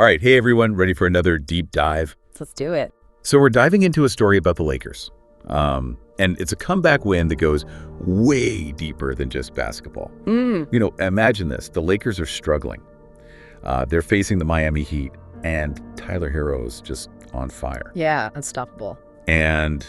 All right, hey everyone, ready for another deep dive? Let's do it. So we're diving into a story about the Lakers. And it's a comeback win that goes way deeper than just basketball. Imagine this. The Lakers are struggling. They're facing the Miami Heat, and Tyler Herro's just on fire. Yeah, unstoppable. And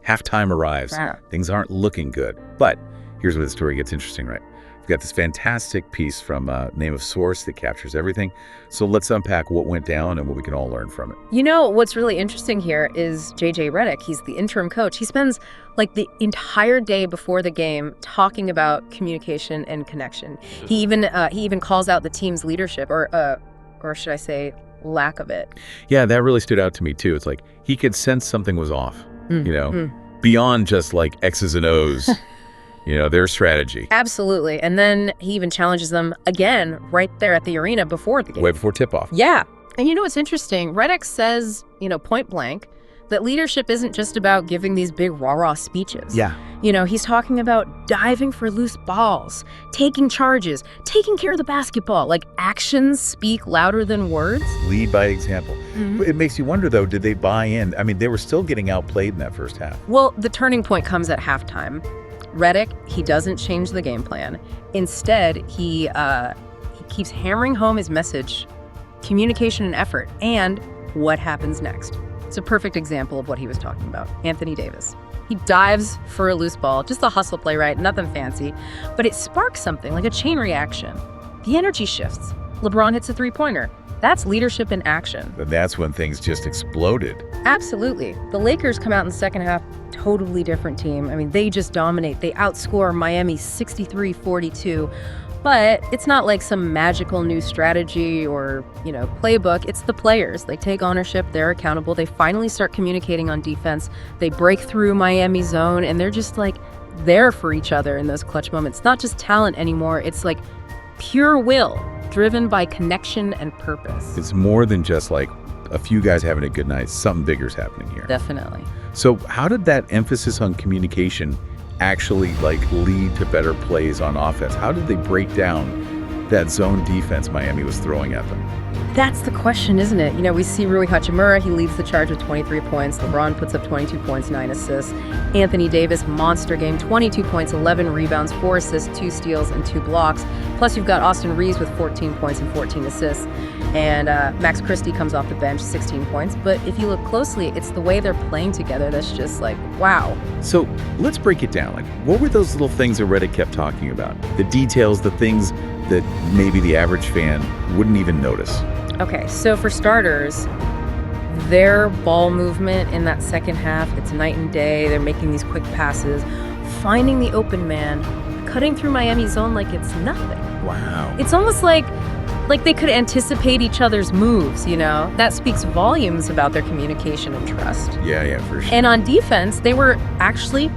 halftime arrives. Wow. Things aren't looking good. But here's where the story gets interesting, right? We've got this fantastic piece from Name of Source that captures everything. So let's unpack what went down and what we can all learn from it. You know, what's really interesting here is J.J. Redick. He's the interim coach. He spends like the entire day before the game talking about communication and connection. He even calls out the team's leadership, or should I say, lack of it. Yeah, that really stood out to me too. It's like he could sense something was off, beyond just like X's and O's. Their strategy. Absolutely. And then he even challenges them again right there at the arena before the game. Way before tip-off. Yeah. And you know what's interesting? Redick says, point blank, that leadership isn't just about giving these big rah-rah speeches. Yeah. He's talking about diving for loose balls, taking charges, taking care of the basketball. Like, actions speak louder than words. Lead by example. It makes you wonder, though, did they buy in? I mean, they were still getting outplayed in that first half. Well, the turning point comes at halftime. Redick, he doesn't change the game plan. Instead, he keeps hammering home his message, communication and effort, and what happens next. It's a perfect example of what he was talking about. Anthony Davis. He dives for a loose ball, just a hustle play, right? Nothing fancy. But it sparks something, like a chain reaction. The energy shifts. LeBron hits a three-pointer. That's leadership in action. And that's when things just exploded. Absolutely. The Lakers come out in the second half, totally different team. I mean, they just dominate. They outscore Miami 63-42. But it's not like some magical new strategy or, playbook. It's the players. They take ownership. They're accountable. They finally start communicating on defense. They break through Miami's zone, and they're just like there for each other in those clutch moments. Not just talent anymore. It's like pure will, driven by connection and purpose. It's more than just like a few guys having a good night. Something bigger's happening here. Definitely. So how did that emphasis on communication actually lead to better plays on offense? How did they break down that zone defense Miami was throwing at them? That's the question, isn't it? We see Rui Hachimura. He leads the charge with 23 points. LeBron puts up 22 points, 9 assists. Anthony Davis, monster game, 22 points, 11 rebounds, 4 assists, 2 steals, and 2 blocks. Plus, you've got Austin Reeves with 14 points and 14 assists. And Max Christie comes off the bench, 16 points. But if you look closely, it's the way they're playing together that's just like, wow. So let's break it down. What were those little things that Redick kept talking about? The details, the things that maybe the average fan wouldn't even notice. Okay, so for starters, their ball movement in that second half, it's night and day. They're making these quick passes, finding the open man, cutting through Miami's zone like it's nothing. Wow. It's almost like they could anticipate each other's moves, That speaks volumes about their communication and trust. Yeah, for sure. And on defense, they were actually,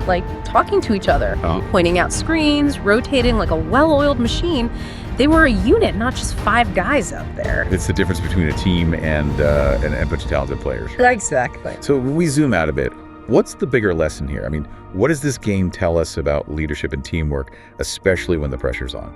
talking to each other, pointing out screens, rotating like a well-oiled machine. They were a unit, not just 5 guys out there. It's the difference between a team and a bunch of talented players. Exactly. So when we zoom out a bit, what's the bigger lesson here? I mean, what does this game tell us about leadership and teamwork, especially when the pressure's on?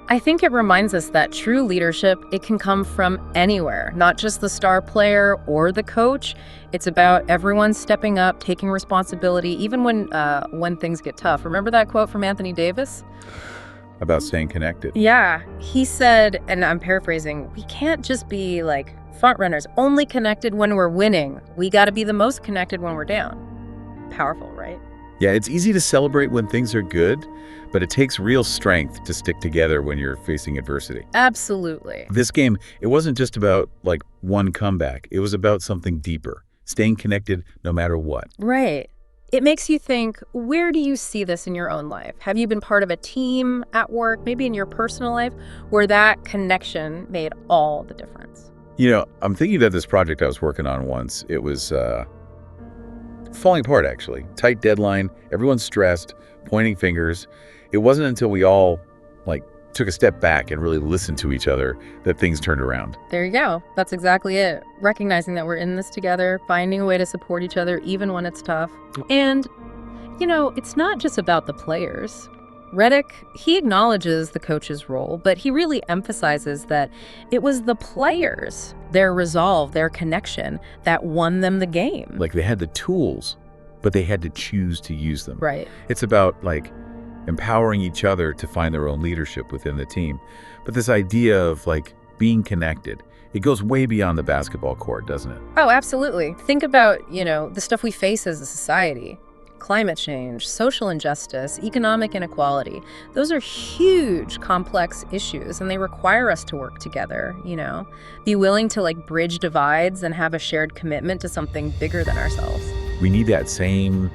I think it reminds us that true leadership, it can come from anywhere, not just the star player or the coach. It's about everyone stepping up, taking responsibility, even when things get tough. Remember that quote from Anthony Davis? About staying connected. Yeah. He said, and I'm paraphrasing, we can't just be front runners, only connected when we're winning. We got to be the most connected when we're down. Powerful, right? Yeah, it's easy to celebrate when things are good, but it takes real strength to stick together when you're facing adversity. Absolutely. This game, it wasn't just about one comeback. It was about something deeper, staying connected no matter what. Right. It makes you think, where do you see this in your own life? Have you been part of a team at work, maybe in your personal life, where that connection made all the difference? I'm thinking about this project I was working on once. It was falling apart, actually. Tight deadline, everyone's stressed, pointing fingers. It wasn't until we all, took a step back and really listened to each other that things turned around. There you go. That's exactly it. Recognizing that we're in this together, finding a way to support each other even when it's tough. And, it's not just about the players. Redick, he acknowledges the coach's role, but he really emphasizes that it was the players, their resolve, their connection, that won them the game. Like they had the tools, but they had to choose to use them. Right. It's about like empowering each other to find their own leadership within the team. But this idea of like being connected, it goes way beyond the basketball court, doesn't it? Oh, absolutely. Think about, the stuff we face as a society. Climate change, social injustice, economic inequality. Those are huge, complex issues, and they require us to work together, Be willing to bridge divides and have a shared commitment to something bigger than ourselves. We need that same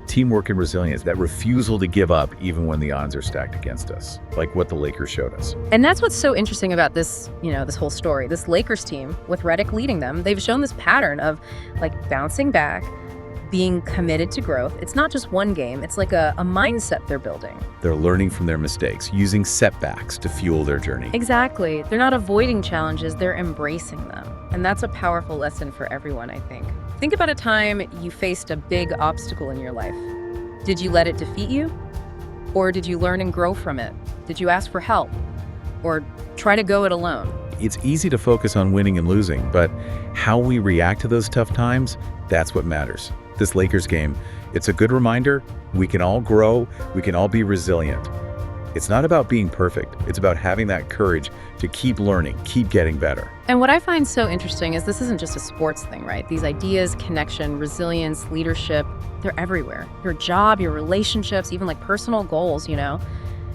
teamwork and resilience, that refusal to give up even when the odds are stacked against us, like what the Lakers showed us. And that's what's so interesting about this, this whole story. This Lakers team, with Redick leading them, they've shown this pattern of bouncing back, being committed to growth. It's not just one game, it's like a mindset they're building. They're learning from their mistakes, using setbacks to fuel their journey. Exactly. They're not avoiding challenges, they're embracing them. And that's a powerful lesson for everyone, I think. Think about a time you faced a big obstacle in your life. Did you let it defeat you? Or did you learn and grow from it? Did you ask for help? Or try to go it alone? It's easy to focus on winning and losing, but how we react to those tough times, that's what matters. This Lakers game, it's a good reminder we can all grow, we can all be resilient. It's not about being perfect, it's about having that courage to keep learning, keep getting better. And what I find so interesting is this isn't just a sports thing, right? These ideas, connection, resilience, leadership, they're everywhere. Your job, your relationships, even personal goals,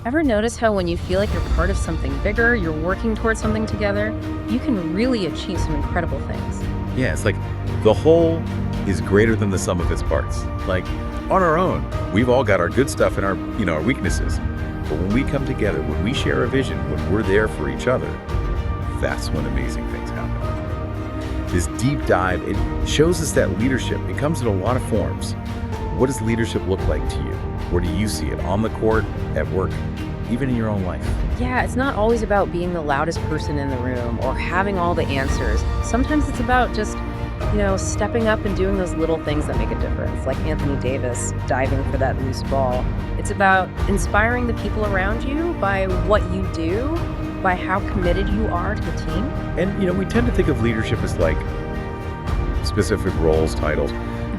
Ever notice how when you feel like you're part of something bigger, you're working towards something together, you can really achieve some incredible things? Yeah, it's like the whole is greater than the sum of its parts. Like on our own, we've all got our good stuff and our weaknesses. But when we come together, when we share a vision, when we're there for each other, that's when amazing things happen. This deep dive, it shows us that leadership, it comes in a lot of forms. What does leadership look like to you? Where do you see it? On the court, at work, even in your own life? Yeah, it's not always about being the loudest person in the room or having all the answers. Sometimes it's about just, stepping up and doing those little things that make a difference, like Anthony Davis diving for that loose ball. It's about inspiring the people around you by what you do, by how committed you are to the team. And, we tend to think of leadership as like specific roles, titles.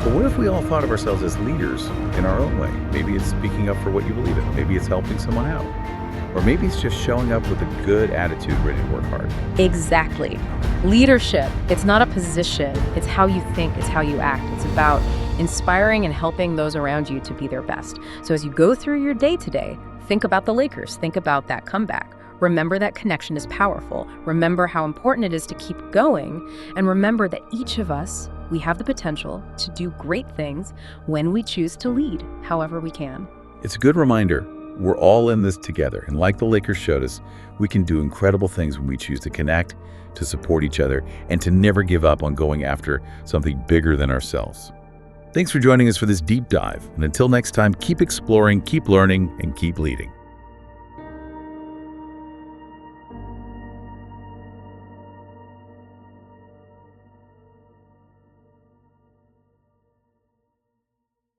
But what if we all thought of ourselves as leaders in our own way? Maybe it's speaking up for what you believe in. Maybe it's helping someone out. Or maybe it's just showing up with a good attitude, ready to work hard. Exactly. Leadership, it's not a position. It's how you think. It's how you act. It's about inspiring and helping those around you to be their best. So as you go through your day today, think about the Lakers. Think about that comeback. Remember that connection is powerful. Remember how important it is to keep going. And remember that each of us, we have the potential to do great things when we choose to lead, however we can. It's a good reminder. We're all in this together. And like the Lakers showed us, we can do incredible things when we choose to connect, to support each other, and to never give up on going after something bigger than ourselves. Thanks for joining us for this deep dive. And until next time, keep exploring, keep learning, and keep leading.